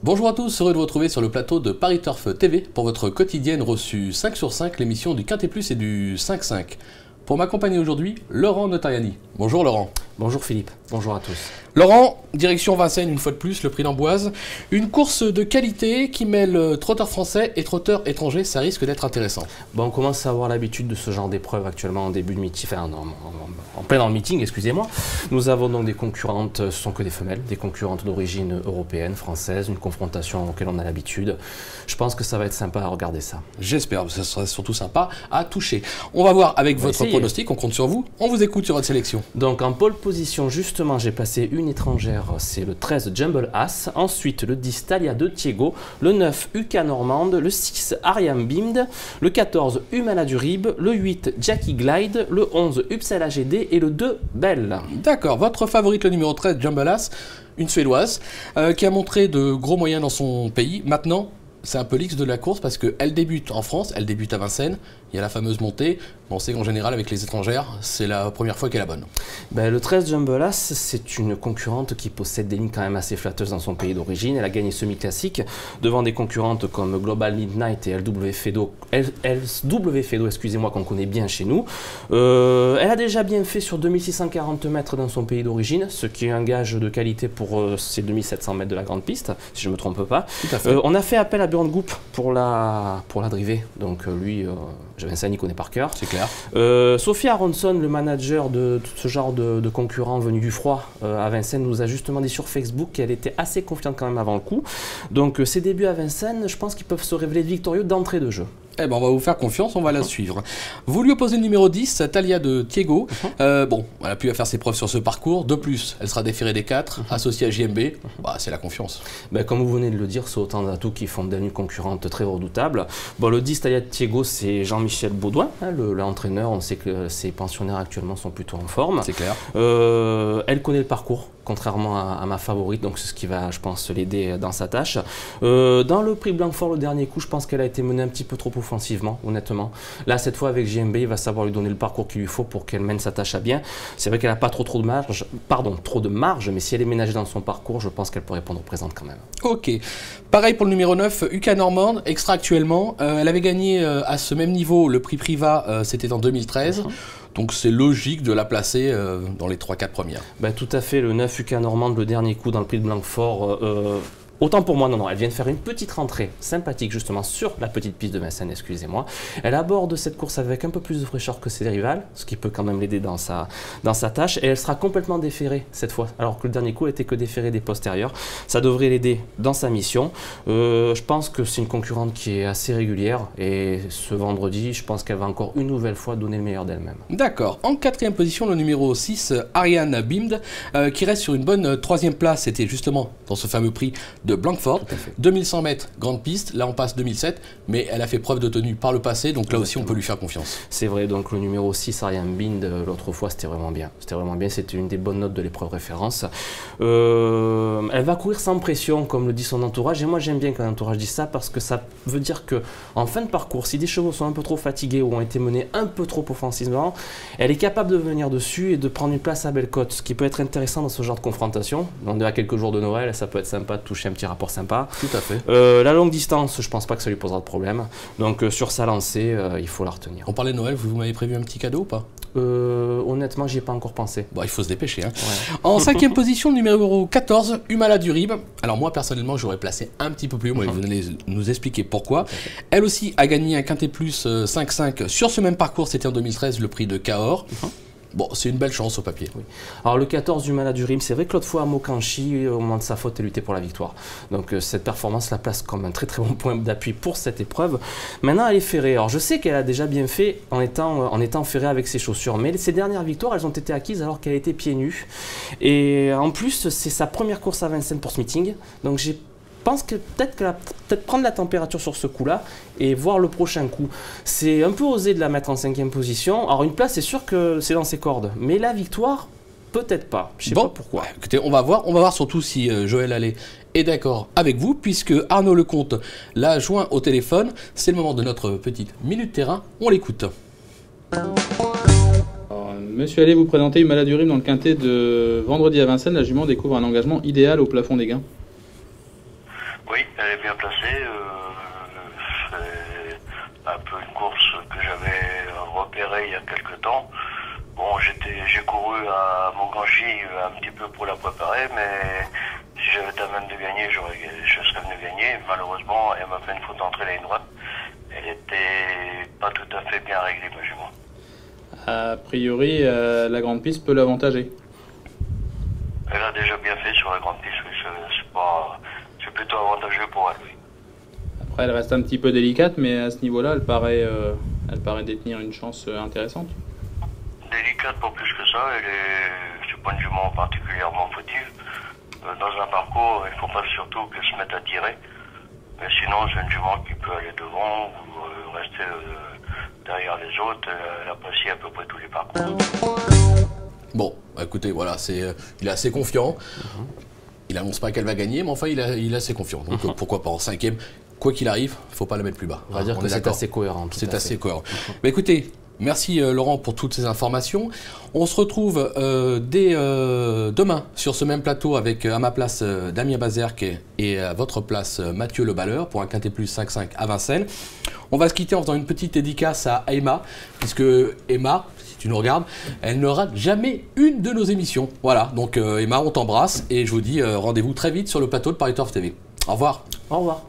Bonjour à tous, heureux de vous retrouver sur le plateau de Paris Turf TV pour votre quotidienne reçue 5 sur 5, l'émission du Quintet Plus et du 5-5. Pour m'accompagner aujourd'hui, Laurent Notariani. Bonjour Laurent. Bonjour Philippe, bonjour à tous. Laurent, direction Vincennes une fois de plus, le prix d'Amboise. Une course de qualité qui mêle trotteur français et trotteur étranger, ça risque d'être intéressant. Bon, on commence à avoir l'habitude de ce genre d'épreuve actuellement en début de meeting, enfin en plein dans le meeting, excusez-moi. Nous avons donc des concurrentes, ce sont que des femelles, des concurrentes d'origine européenne, française, une confrontation auquel on a l'habitude. Je pense que ça va être sympa à regarder ça. J'espère, ce sera surtout sympa à toucher. On va voir avec votre pronostic, on compte sur vous, on vous écoute sur votre sélection. Donc en pole position, justement, j'ai placé une étrangère, c'est le 13 Jumble As, ensuite le 10 Talia de Thiego, le 9 UK Normande, le 6 Ariam Bimd, le 14 Humana du Rib, le 8 Jackie Glide, le 11 Uppsala GD et le 2 Belle. D'accord, votre favorite, le numéro 13 Jumble As, une Suédoise, qui a montré de gros moyens dans son pays. Maintenant, c'est un peu l'X de la course parce qu'elle débute en France, elle débute à Vincennes, il y a la fameuse montée. On sait qu'en général, avec les étrangères, c'est la première fois qu'elle est la bonne. Ben, le 13 Jumble As, c'est une concurrente qui possède des lignes quand même assez flatteuses dans son pays d'origine. Elle a gagné semi-classique devant des concurrentes comme Global Midnight et LW Fedo, excusez-moi, qu'on connaît bien chez nous. Elle a déjà bien fait sur 2640 mètres dans son pays d'origine, ce qui est un gage de qualité pour ces 2700 mètres de la grande piste, si je ne me trompe pas. Tout à fait. On a fait appel à Björn Goop pour la driver, donc lui, Vincennes, il connaît par cœur. C'est clair. Sophie Aronson, le manager de tout ce genre de concurrents venus du froid à Vincennes, nous a justement dit sur Facebook qu'elle était assez confiante quand même avant le coup. Donc ses débuts à Vincennes, je pense qu'ils peuvent se révéler victorieux d'entrée de jeu. Eh ben, on va vous faire confiance, on va la suivre. Vous lui opposez le numéro 10, Talia de Thiego. Bon, elle a pu faire ses preuves sur ce parcours. De plus, elle sera déférée des 4, associée à JMB. Bah, c'est la confiance. Ben, comme vous venez de le dire, c'est autant d'atouts qui font d'elle une concurrente très redoutable. Bon, le 10, Talia de Thiego, c'est Jean-Michel Baudouin, hein, l'entraîneur. On sait que ses pensionnaires actuellement sont plutôt en forme. C'est clair. Elle connaît le parcours, contrairement à ma favorite, donc c'est ce qui va, je pense, l'aider dans sa tâche. Dans le prix Blanquefort, le dernier coup, je pense qu'elle a été menée un petit peu trop offensivement, honnêtement. Là, cette fois, avec JMB, il va savoir lui donner le parcours qu'il lui faut pour qu'elle mène sa tâche à bien. C'est vrai qu'elle n'a pas trop de marge, mais si elle est ménagée dans son parcours, je pense qu'elle peut répondre présente quand même. Ok. Pareil pour le numéro 9, UK Normande, extra actuellement. Elle avait gagné à ce même niveau le prix Priva, c'était en 2013. Donc c'est logique de la placer dans les 3-4 premières. Ben, tout à fait, le 9 UK Normande, le dernier coup dans le prix de Blanquefort. Autant pour moi, non, elle vient de faire une petite rentrée sympathique justement sur la petite piste de Vincennes, excusez-moi. Elle aborde cette course avec un peu plus de fraîcheur que ses rivales, ce qui peut quand même l'aider dans sa tâche. Et elle sera complètement déférée cette fois, alors que le dernier coup était que déféré des postérieurs. Ça devrait l'aider dans sa mission. Je pense que c'est une concurrente qui est assez régulière. Et ce vendredi, je pense qu'elle va encore une nouvelle fois donner le meilleur d'elle-même. D'accord. En 4e position, le numéro 6, Ariane Bimd, qui reste sur une bonne 3e place. C'était justement dans ce fameux prix de Blanquefort, 2100 mètres, grande piste, là on passe 2007, mais elle a fait preuve de tenue par le passé, donc là aussi on peut lui faire confiance. C'est vrai, donc le numéro 6, Ariane Bind, l'autre fois c'était vraiment bien, c'était une des bonnes notes de l'épreuve référence. Elle va courir sans pression, comme le dit son entourage, et moi j'aime bien quand l'entourage dit ça, parce que ça veut dire que en fin de parcours, si des chevaux sont un peu trop fatigués ou ont été menés un peu trop offensivement, elle est capable de venir dessus et de prendre une place à Bellecote, ce qui peut être intéressant dans ce genre de confrontation. On est à quelques jours de Noël, ça peut être sympa de toucher un petit rapport sympa. Tout à fait. La longue distance, je pense pas que ça lui posera de problème. Donc sur sa lancée, il faut la retenir. On parlait de Noël, vous m'avez prévu un petit cadeau ou pas? Honnêtement, j'y ai pas encore pensé. Bon, il faut se dépêcher. Hein. Ouais. En 5e position, numéro 14, Humala du Rib. Alors moi, personnellement, j'aurais placé un petit peu plus haut, mais vous allez nous expliquer pourquoi. Elle aussi a gagné un Quintet Plus 5-5 sur ce même parcours, c'était en 2013, le prix de Cahors. Bon, c'est une belle chance au papier. Oui. Alors le 14 du Humana du Rib, c'est vrai que l'autre fois à Mokanchi, au moment de sa faute, elle luttait pour la victoire. Donc cette performance la place comme un très très bon point d'appui pour cette épreuve. Maintenant elle est ferrée. Alors je sais qu'elle a déjà bien fait en étant ferrée avec ses chaussures, mais ses dernières victoires, elles ont été acquises alors qu'elle était pieds nus. Et en plus, c'est sa première course à Vincennes pour ce meeting. Donc je pense que peut-être qu'elle va prendre la température sur ce coup-là et voir le prochain coup. C'est un peu osé de la mettre en 5e position. Alors une place, c'est sûr que c'est dans ses cordes. Mais la victoire, peut-être pas. Je sais pas pourquoi. Écoutez, on va voir surtout si Joël Allais est d'accord avec vous, puisque Arnaud Lecomte l'a joint au téléphone. C'est le moment de notre petite minute terrain. On l'écoute. Monsieur, allez vous présenter Humala du Rib dans le quintet de vendredi à Vincennes. La jument découvre un engagement idéal au plafond des gains. Oui, elle est bien placée. C'est un peu une course que j'avais repérée il y a quelques temps. Bon, j'ai couru à Montganchy un petit peu pour la préparer, mais si j'avais été à même de gagner, je serais venu gagner. Malheureusement, elle m'a fait une faute d'entrée la ligne droite. Elle était pas tout à fait bien réglée, ma jument. A priori, la grande piste peut l'avantager. Elle a déjà bien fait sur la grande piste, oui, c'est plutôt avantageux pour elle, oui. Après, elle reste un petit peu délicate, mais à ce niveau-là, elle paraît détenir une chance intéressante. Délicate pour plus que ça, c'est pas une jument particulièrement fautive. Dans un parcours, il ne faut pas surtout qu'elle se mette à tirer. Mais sinon, c'est une jument qui peut aller devant ou rester derrière les autres. Elle apprécie à peu près tous les parcours. Bon, écoutez, voilà, il est assez confiant. Il annonce pas qu'elle va gagner, mais enfin, il est assez confiant. Donc pourquoi pas en 5e. Quoi qu'il arrive, il ne faut pas la mettre plus bas. On va dire que c'est assez cohérent. C'est assez cohérent. Mais écoutez, merci Laurent pour toutes ces informations. On se retrouve dès demain sur ce même plateau avec à ma place Damien Bazerque et à votre place Mathieu Le Balleur pour un Quintet Plus 5-5 à Vincennes. On va se quitter en faisant une petite dédicace à Emma, puisque Emma, si tu nous regardes, elle ne rate jamais une de nos émissions. Voilà, donc Emma, on t'embrasse et je vous dis rendez-vous très vite sur le plateau de Paris Turf TV. Au revoir. Au revoir.